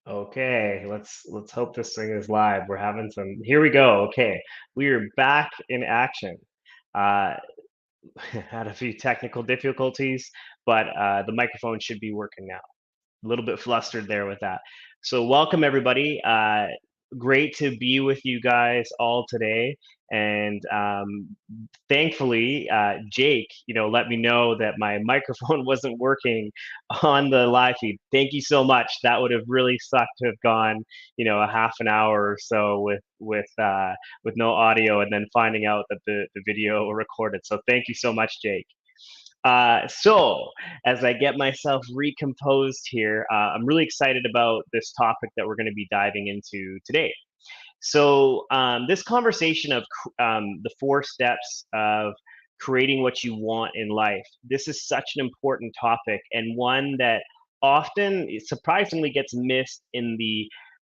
Okay, let's hope this thing is live. We're having some. Here we go. Okay, we are back in action. Uh, had a few technical difficulties, but the microphone should be working now. A little bit flustered there with that. So welcome everybody. Great to be with you guys all today. And thankfully, Jake, let me know that my microphone wasn't working on the live feed. Thank you so much. That would have really sucked to have gone, a half an hour or so with no audio, and then finding out that the video recorded. So thank you so much, Jake. So, as I get myself recomposed here, I'm really excited about this topic that we're going to be diving into today. So, this conversation of the four steps of creating what you want in life, this is such an important topic, and one that often surprisingly gets missed in the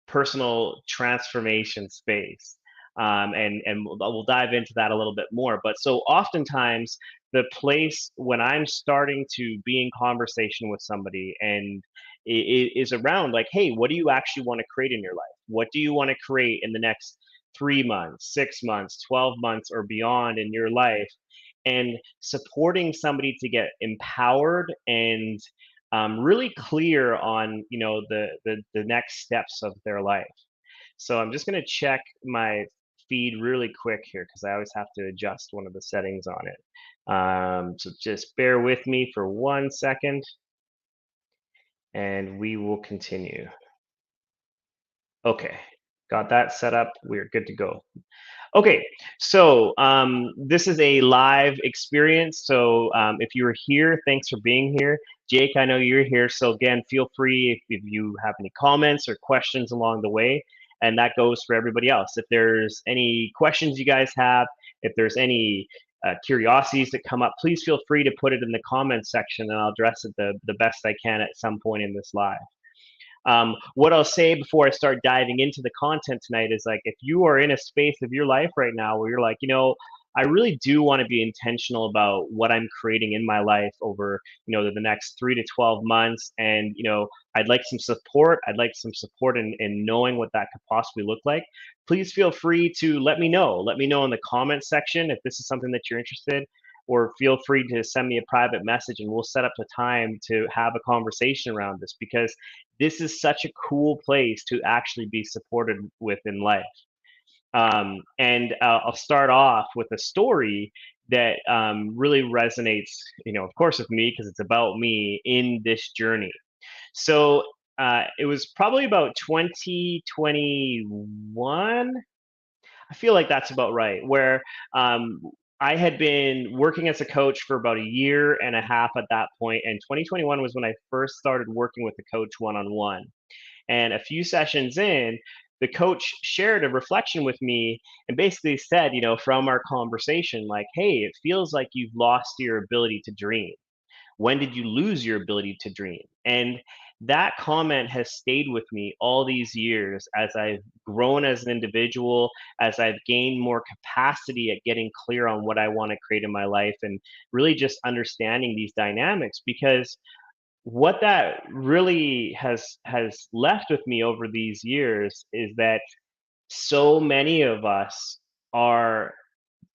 personal transformation space. And we'll dive into that a little bit more. But so oftentimes, the place when I'm starting to be in conversation with somebody and it is around like, hey, what do you actually want to create in your life? What do you want to create in the next 3 months, 6 months, 12 months, or beyond in your life? And supporting somebody to get empowered and really clear on the next steps of their life. So I'm just going to check my feed really quick here because I always have to adjust one of the settings on it. So just bear with me for 1 second and we will continue. Okay, got that set up. We're good to go. Okay, so this is a live experience. So if you were here, thanks for being here. Jake, I know you're here. So again, feel free if you have any comments or questions along the way. And that goes for everybody else. If there's any questions you guys have, if there's any curiosities that come up, please feel free to put it in the comments section and I'll address it the best I can at some point in this live. What I'll say before I start diving into the content tonight is like, if you are in a space of your life right now where you're like, I really do want to be intentional about what I'm creating in my life over, the next 3 to 12 months. And, I'd like some support. I'd like some support in knowing what that could possibly look like. Please feel free to let me know. Let me know in the comments section if this is something that you're interested, or feel free to send me a private message and we'll set up a time to have a conversation around this because this is such a cool place to actually be supported with in life. And I'll start off with a story that really resonates, of course, with me because it's about me in this journey. So it was probably about 2021. I feel like that's about right. Where I had been working as a coach for about a year and a half at that point, and 2021 was when I first started working with a coach one on one. And a few sessions in, the coach shared a reflection with me and basically said, from our conversation, like, hey, it feels like you've lost your ability to dream. When did you lose your ability to dream? And that comment has stayed with me all these years as I've grown as an individual, as I've gained more capacity at getting clear on what I want to create in my life and really just understanding these dynamics. Because what that really has left with me over these years is that so many of us are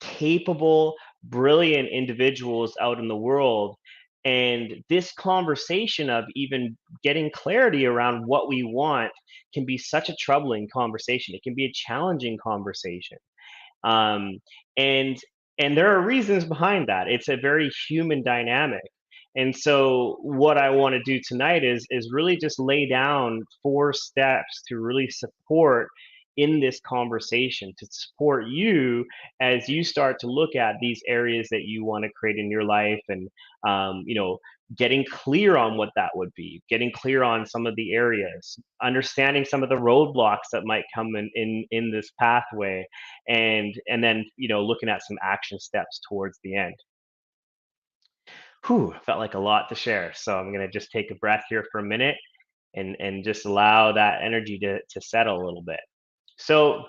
capable, brilliant individuals out in the world. And this conversation of even getting clarity around what we want can be such a troubling conversation. It can be a challenging conversation. Um, and and there are reasons behind that. It's a very human dynamic. And so what I want to do tonight is really just lay down 4 steps to really support in this conversation, to support you as you start to look at these areas that you want to create in your life, and getting clear on what that would be, getting clear on some of the areas, understanding some of the roadblocks that might come in this pathway, and then looking at some action steps towards the end. Whew, felt like a lot to share, so I'm going to just take a breath here for a minute and just allow that energy to settle a little bit. So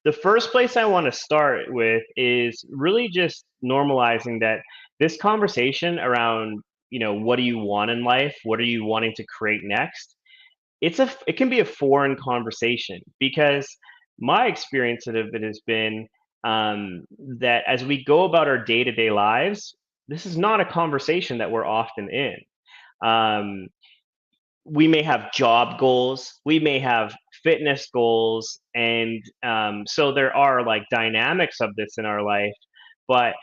the first place I want to start with is really just normalizing that this conversation around, what do you want in life, what are you wanting to create next, it can be a foreign conversation because my experience of it has been that as we go about our day-to-day lives, this is not a conversation that we're often in. Um, we may have job goals, we may have fitness goals, and so there are like dynamics of this in our life. But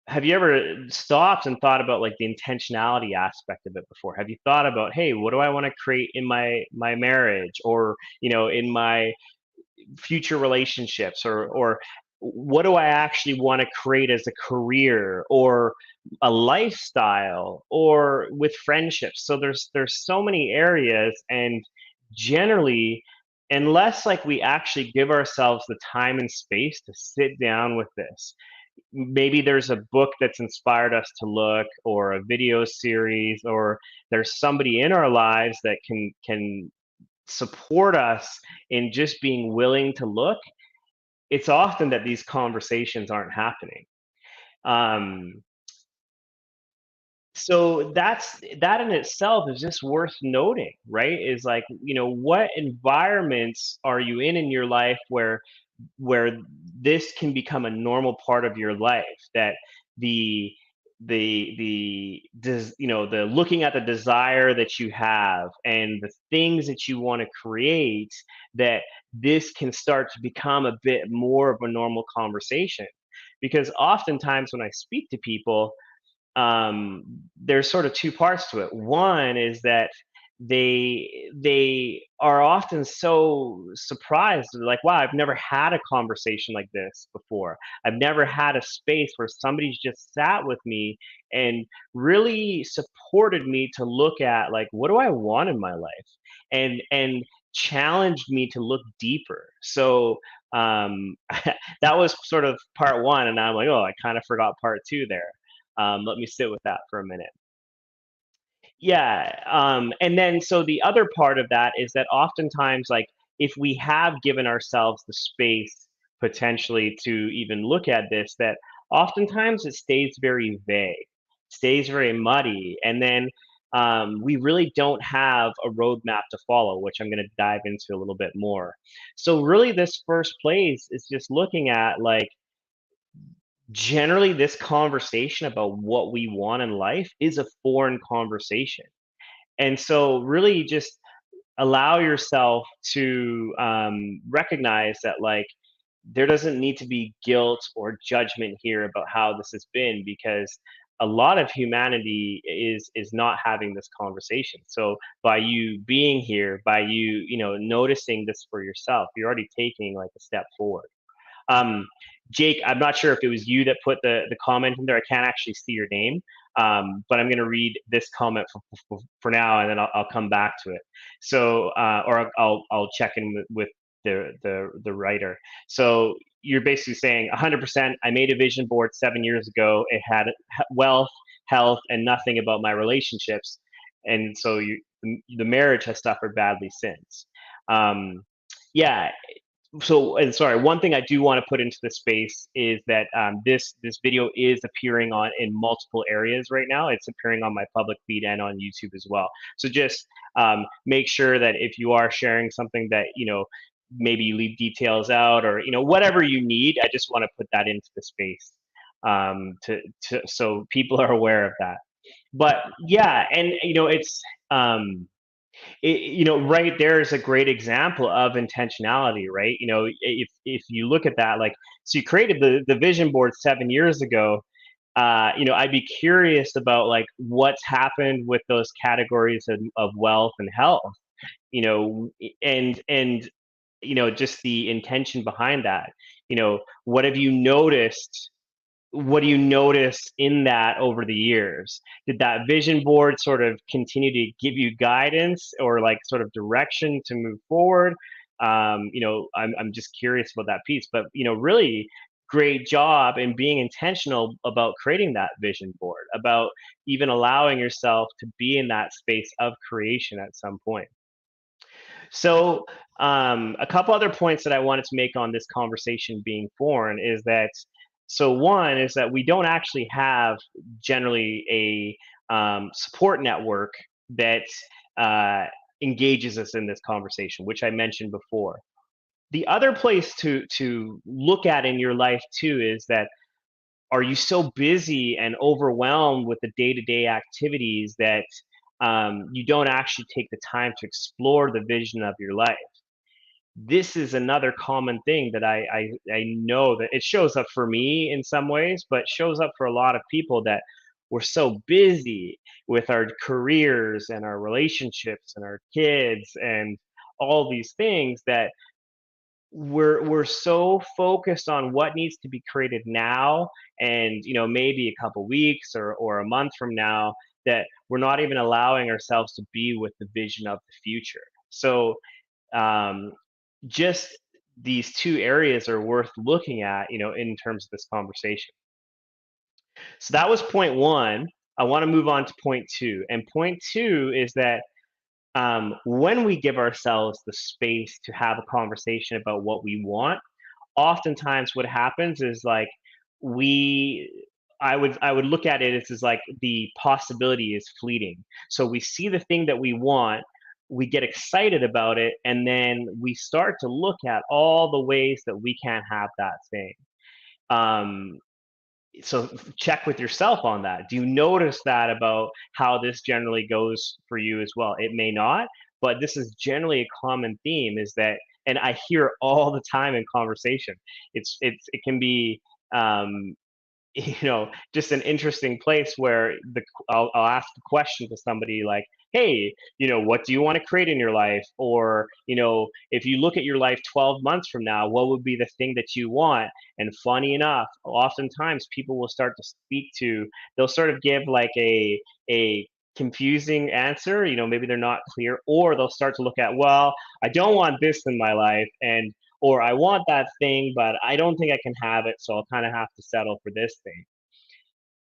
have you ever stopped and thought about like the intentionality aspect of it before? Have you thought about, hey, what do I want to create in my marriage, or in my future relationships, or what do I actually want to create as a career or a lifestyle or with friendships? So there's so many areas, and generally, unless like we actually give ourselves the time and space to sit down with this, maybe there's a book that's inspired us to look, or a video series, or there's somebody in our lives that can support us in just being willing to look. It's often that these conversations aren't happening. um, so that in itself is just worth noting, right? Is like, what environments are you in your life where this can become a normal part of your life, that the the looking at the desire that you have and the things that you want to create, that this can start to become a bit more of a normal conversation. Because oftentimes when I speak to people, there's sort of two parts to it. One is that they are often so surprised. They're like, "Wow, I've never had a conversation like this before. I've never had a space where somebody's just sat with me and really supported me to look at, like, what do I want in my life, and challenged me to look deeper." So that was sort of part one, and I'm like, "Oh, I kind of forgot part two there." Let me sit with that for a minute. Yeah, and then so the other part of that is that oftentimes, like, if we have given ourselves the space potentially to even look at this, that oftentimes it stays very vague, stays very muddy, and then we really don't have a roadmap to follow, which I'm going to dive into a little bit more. So really, this first place is just looking at, like, generally this conversation about what we want in life is a foreign conversation. And so really just allow yourself to recognize that, like, there doesn't need to be guilt or judgment here about how this has been, because a lot of humanity is not having this conversation. So by you being here, by you noticing this for yourself, you're already taking like a step forward. um, Jake, I'm not sure if it was you that put the comment in there. I can't actually see your name, but I'm going to read this comment for now, and then I'll come back to it. So, or I'll check in with the writer. So you're basically saying 100%. I made a vision board 7 years ago. It had wealth, health, and nothing about my relationships, and so the marriage has suffered badly since. Um, yeah, so, and sorry, one thing I do want to put into the space is that this video is appearing on in multiple areas right now. It's appearing on my public feed and on YouTube as well. So just make sure that if you are sharing something, that maybe you leave details out, or whatever you need. I just want to put that into the space, to so people are aware of that. But yeah, and it's right there is a great example of intentionality, right? If you look at that, like, so you created the vision board 7 years ago. I'd be curious about, like, what's happened with those categories of wealth and health, you know and just the intention behind that. What have you noticed? What do you notice in that over the years? Did that vision board sort of continue to give you guidance, or like sort of direction to move forward? I'm just curious about that piece. But really great job in being intentional about creating that vision board, about even allowing yourself to be in that space of creation at some point. So, a couple other points that I wanted to make on this conversation being foreign is that, so one is that we don't actually have generally a support network that uh, engages us in this conversation, which I mentioned before. The other place to look at in your life too is that, are you so busy and overwhelmed with the day-to-day activities that you don't actually take the time to explore the vision of your life? This is another common thing that I know that it shows up for me in some ways, but shows up for a lot of people, that we're so busy with our careers and our relationships and our kids and all these things, that we're so focused on what needs to be created now, and maybe a couple weeks or a month from now, that we're not even allowing ourselves to be with the vision of the future. So um, just these two areas are worth looking at, in terms of this conversation. So that was point one. I want to move on to point two. And point two is that when we give ourselves the space to have a conversation about what we want, oftentimes what happens is like we I would look at it as like the possibility is fleeting. So we see the thing that we want, we get excited about it, and then we start to look at all the ways that we can't have that thing. Um, so check with yourself on that. Do you notice that about how this generally goes for you as well? It may not, but this is generally a common theme, is that, and I hear all the time in conversation. It can be um, just an interesting place where I'll ask a question to somebody like, hey, what do you want to create in your life? Or, if you look at your life 12 months from now, what would be the thing that you want? And funny enough, oftentimes people will start to they'll sort of give like a confusing answer, maybe they're not clear, or they'll start to look at, well, I don't want this in my life, and or I want that thing, but I don't think I can have it, so I'll kind of have to settle for this thing.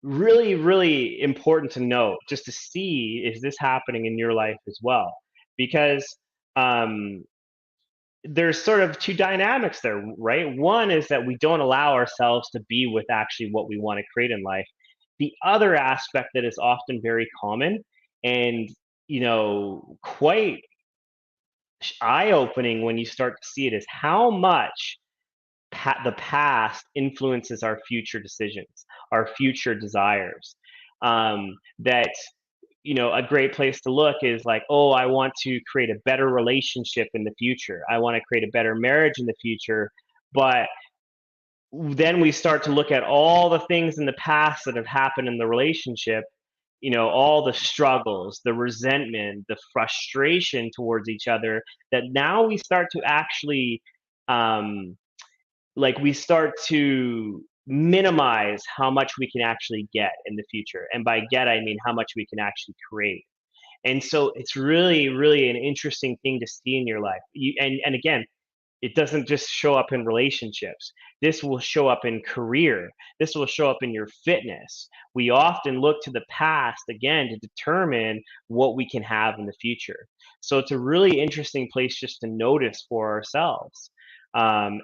Really, really important to note, just to see, is this happening in your life as well? Because um, there's sort of two dynamics there, right? One is that we don't allow ourselves to be with actually what we want to create in life. The other aspect that is often very common and quite eye-opening when you start to see it, is how much the past influences our future decisions, our future desires. That a great place to look is like, oh, I want to create a better relationship in the future. I want to create a better marriage in the future. But then we start to look at all the things in the past that have happened in the relationship, all the struggles, the resentment, the frustration towards each other, that now we start to actually um, we start to minimize how much we can actually get in the future. And by get, I mean how much we can actually create. And so it's really, really an interesting thing to see in your life. And again, it doesn't just show up in relationships. This will show up in career. This will show up in your fitness. We often look to the past again to determine what we can have in the future. So it's a really interesting place just to notice for ourselves. And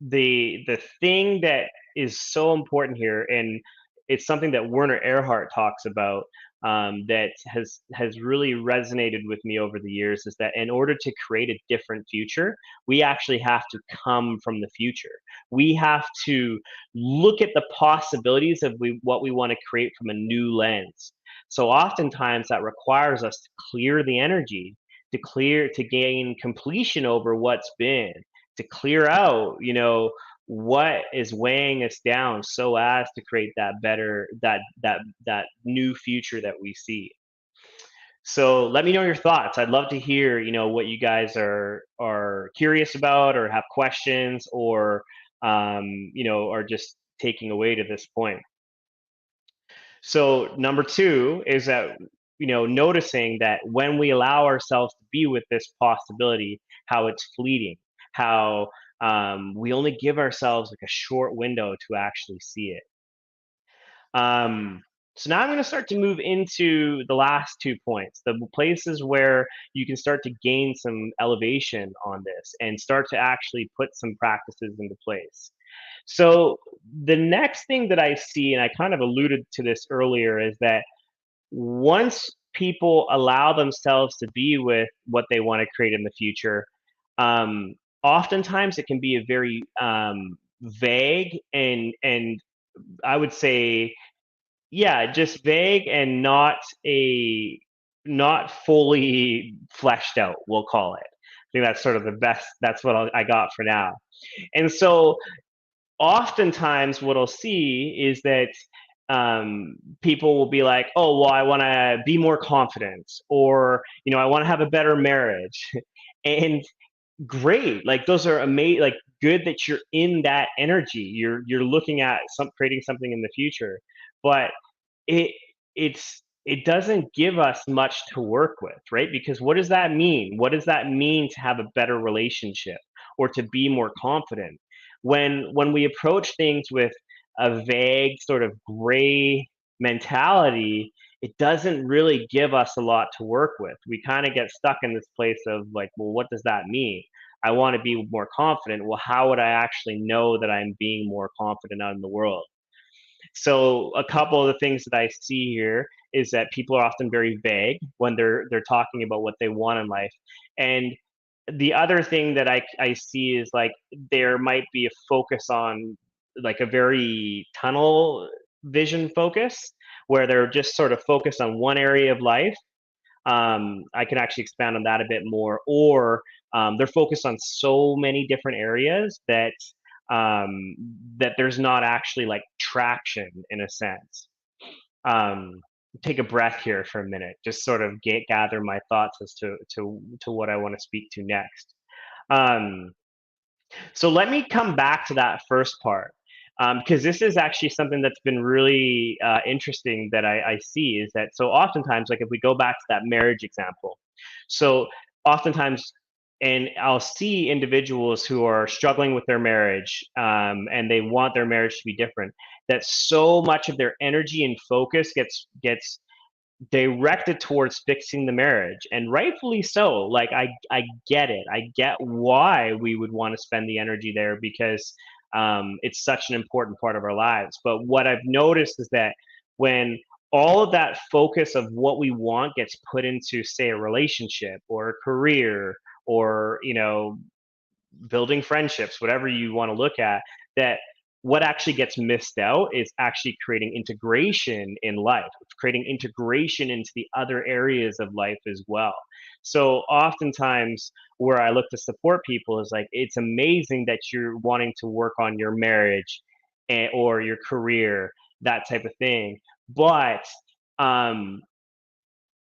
the thing that is so important here, and it's something that Werner Erhard talks about, that has really resonated with me over the years, is that in order to create a different future, we actually have to come from the future. We have to look at the possibilities of what we want to create from a new lens. So oftentimes that requires us to clear the energy, to gain completion over what's been, to clear out, what is weighing us down, so as to create that better, that new future that we see. So let me know your thoughts. I'd love to hear, what you guys are curious about, or have questions, or are just taking away to this point. So number two is that, noticing that when we allow ourselves to be with this possibility, how it's fleeting, how we only give ourselves like a short window to actually see it. Um, so now I'm going to start to move into the last 2 points, the places where you can start to gain some elevation on this and start to actually put some practices into place. So the next thing that I see, and I kind of alluded to this earlier, is that once people allow themselves to be with what they want to create in the future, um, oftentimes it can be a very vague and I would say, yeah, just vague and not fully fleshed out. We'll call it. I think that's sort of the best. That's what I got for now. And so oftentimes what I'll see is that people will be like, "Oh, well, I want to be more confident," or I want to have a better marriage, and great, like those are amazing, like good that you're in that energy. You're looking at creating something in the future, but it it doesn't give us much to work with, right? Because what does that mean? What does that mean to have a better relationship or to be more confident? When we approach things with a vague sort of gray mentality, it doesn't really give us a lot to work with. We kind of get stuck in this place of like, well, what does that mean? I want to be more confident. Well, how would I actually know that I'm being more confident out in the world? So a couple of the things that I see here is that people are often very vague when they're talking about what they want in life. And the other thing that I see is like there might be a focus on like a very tunnel vision focus where they're just sort of focused on one area of life. I can actually expand on that a bit more. Or they're focused on so many different areas um, that there's not actually like traction in a sense. Um, Take a breath here for a minute, just sort of gather my thoughts as to what I want to speak to next. Um, so let me come back to that first part, because this is actually something that's been really interesting that I see is that so oftentimes, like if we go back to that marriage example, so oftentimes, and I'll see individuals who are struggling with their marriage, and they want their marriage to be different. That so much of their energy and focus gets directed towards fixing the marriage, and rightfully so. Like I get it. I get why we would want to spend the energy there because it's such an important part of our lives. But what I've noticed is that when all of that focus of what we want gets put into, say, a relationship or a career, or building friendships, whatever you want to look at, that what actually gets missed out is actually creating integration in life, creating integration into the other areas of life as well. So oftentimes where I look to support people is like, it's amazing that you're wanting to work on your marriage or your career, that type of thing. But um,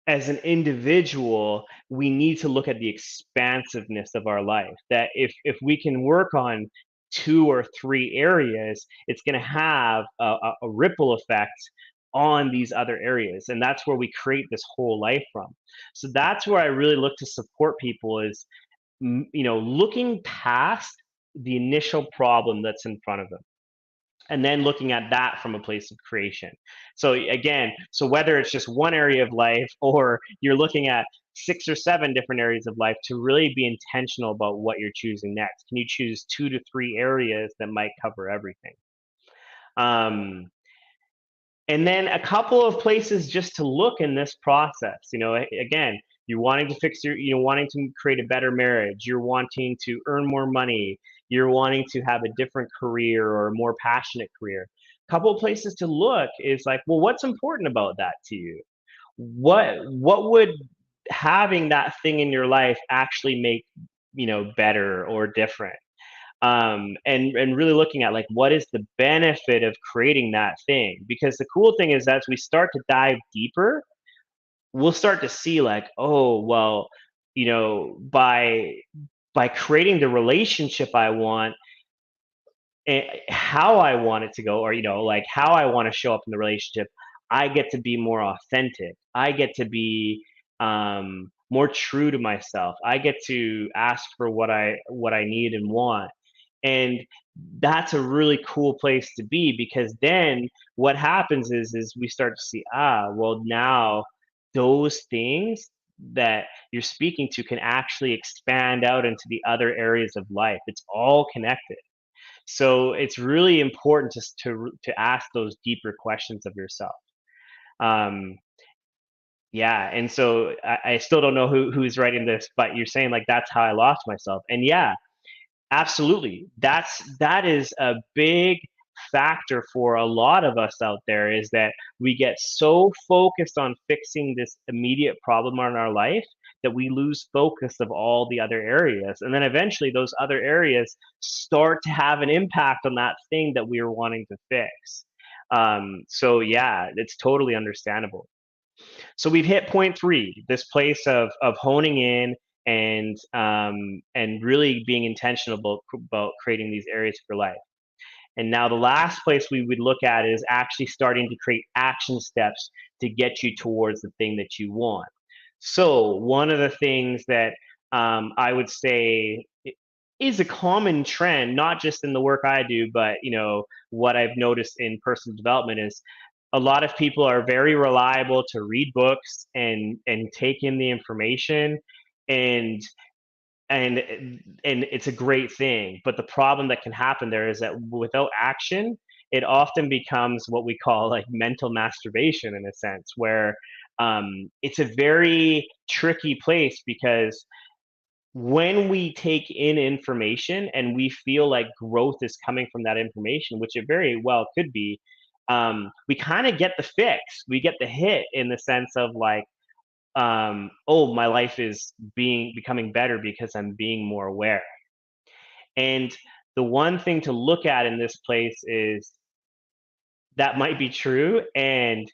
as an individual, we need to look at the expansiveness of our life. That if we can work on two or three areas, it's going to have a ripple effect on these other areas, and that's where we create this whole life from. So that's where I really look to support people is looking past the initial problem that's in front of them and then looking at that from a place of creation. So again, so whether it's just one area of life or you're looking at 6 or 7 different areas of life, to really be intentional about what you're choosing next. Can you choose 2 to 3 areas that might cover everything? Um, and then a couple of places just to look in this process. Again, you're wanting to fix wanting to create a better marriage, you're wanting to earn more money, you're wanting to have a different career or a more passionate career. A couple of places to look is like, well, what's important about that to you? What would having that thing in your life actually make better or different? And really looking at like what is the benefit of creating that thing, because the cool thing is as we start to dive deeper, we'll start to see like, oh well, by creating the relationship I want and how I want it to go, or like how I want to show up in the relationship, I get to be more authentic, I get to be more true to myself, I get to ask for what I need and want. And that's a really cool place to be, because then what happens is we start to see, well, now those things that you're speaking to can actually expand out into the other areas of life. It's all connected. So it's really important to ask those deeper questions of yourself. um, Yeah, and so I still don't know who's writing this, but you're saying like that's how I lost myself. And yeah, absolutely. That is a big factor for a lot of us out there, is that we get so focused on fixing this immediate problem in our life that we lose focus of all the other areas. And then eventually those other areas start to have an impact on that thing that we were wanting to fix. So yeah, it's totally understandable. So we've hit point three, this place of honing in and really being intentional about creating these areas for life. And now the last place we would look at is actually starting to create action steps to get you towards the thing that you want. So one of the things that I would say is a common trend, not just in the work I do, but what I've noticed in personal development is a lot of people are very reliable to read books and take in the information and and and it's a great thing, but the problem that can happen there is that without action it often becomes what we call like mental masturbation, in a sense, where it's a very tricky place, because when we take in information and we feel like growth is coming from that information, which it very well could be, we kind of get the fix, we get the hit, in the sense of like, oh, my life is becoming better because I'm being more aware. And the one thing to look at in this place is that might be true. And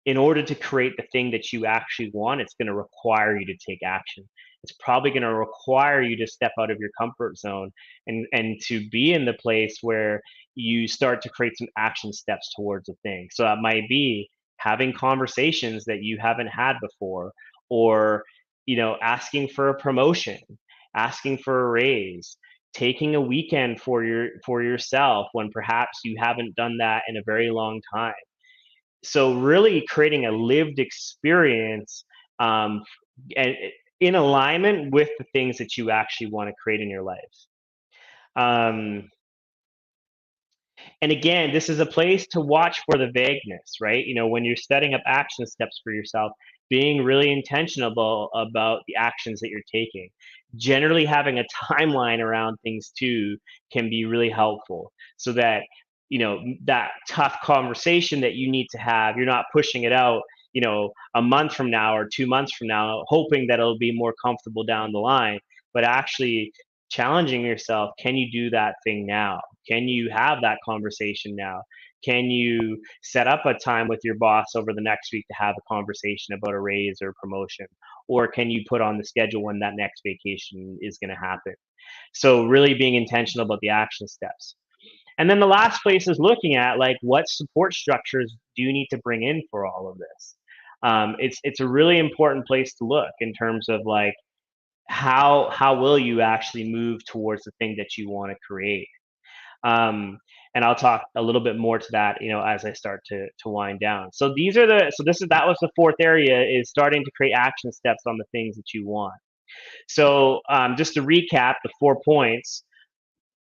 in order to create the thing that you actually want, it's going to require you to take action. It's probably going to require you to step out of your comfort zone and to be in the place where you start to create some action steps towards a thing. So that might be having conversations that you haven't had before, or asking for a promotion, asking for a raise, taking a weekend for yourself when perhaps you haven't done that in a very long time. So really creating a lived experience, um, and in alignment with the things that you actually want to create in your life. Um, and again, this is a place to watch for the vagueness, right? When you're setting up action steps for yourself, being really intentional about the actions that you're taking. Generally, having a timeline around things too can be really helpful, so that that tough conversation that you need to have, you're not pushing it out, a month from now or 2 months from now, hoping that it'll be more comfortable down the line, but actually challenging yourself. Can you do that thing now? Can you have that conversation now? Can you set up a time with your boss over the next week to have a conversation about a raise or promotion? Or can you put on the schedule when that next vacation is going to happen? So, really being intentional about the action steps. And then the last place is looking at like, what support structures do you need to bring in for all of this? It's a really important place to look in terms of like, how will you actually move towards the thing that you want to create? Um, and I'll talk a little bit more to that, as I start to wind down. So that was the fourth area, is starting to create action steps on the things that you want. So just to recap the 4 points.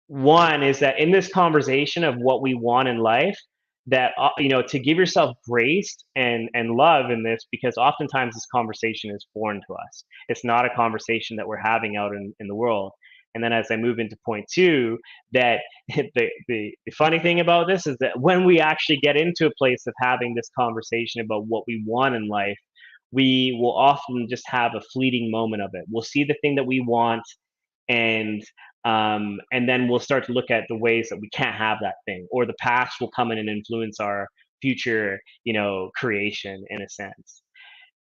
One is that in this conversation of what we want in life, that to give yourself grace and love in this, because oftentimes this conversation is foreign to us. It's not a conversation that we're having out in the world. And then as I move into point two, that the funny thing about this is that when we actually get into a place of having this conversation about what we want in life, we will often just have a fleeting moment of it. We'll see the thing that we want, and and then we'll start to look at the ways that we can't have that thing, or the past will come in and influence our future, creation, in a sense.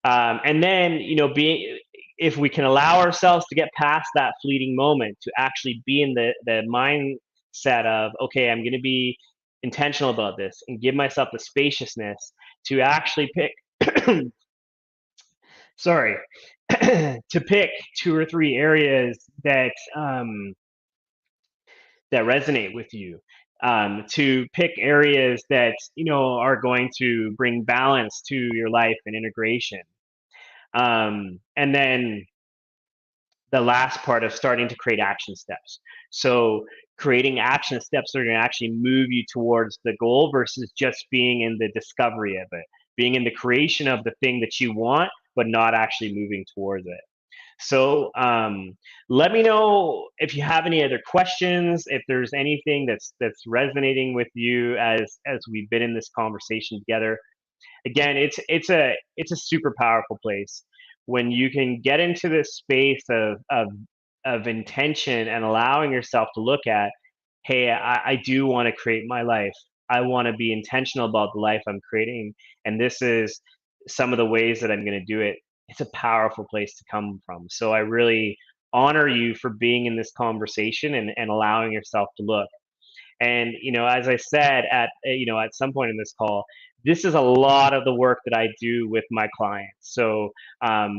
And then, being if we can allow ourselves to get past that fleeting moment, to actually be in the mindset of, okay, I'm going to be intentional about this and give myself the spaciousness to actually pick sorry to pick two or three areas that resonate with you, to pick areas that are going to bring balance to your life and integration. And then the last part of starting to create action steps. So creating action steps that are going to actually move you towards the goal versus just being in the discovery of it. being in the creation of the thing that you want, but not actually moving towards it. So let me know if you have any other questions, if there's anything that's resonating with you as we've been in this conversation together. Again, it's a super powerful place when you can get into this space of intention and allowing yourself to look at, hey, I do want to create my life. I want to be intentional about the life I'm creating, and this is some of the ways that I'm going to do it. It's a powerful place to come from. So I really honor you for being in this conversation and allowing yourself to look. And as I said at some point in this call, this is a lot of the work that I do with my clients. So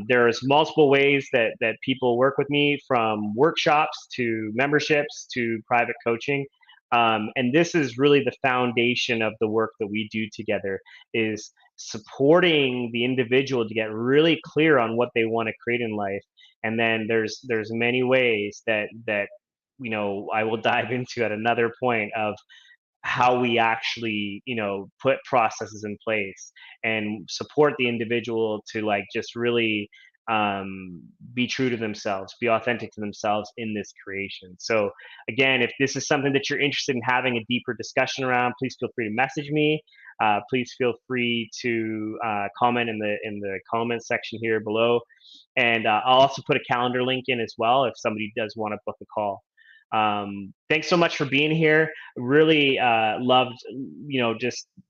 there's multiple ways that people work with me, from workshops to memberships to private coaching. And this is really the foundation of the work that we do together, is supporting the individual to get really clear on what they want to create in life. And then there's many ways that I will dive into at another point of how we actually, put processes in place and support the individual to like just really be true to themselves, be authentic to themselves in this creation. So again, if this is something that you're interested in having a deeper discussion around, please feel free to message me. Please feel free to comment in the comment section here below, and I'll also put a calendar link in as well if somebody does want to book a call. Thanks so much for being here. Really loved,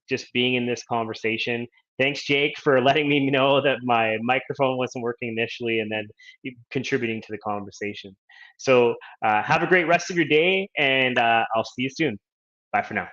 just being in this conversation. Thanks, Jake, for letting me know that my microphone wasn't working initially, and then contributing to the conversation. So have a great rest of your day, and I'll see you soon. Bye for now.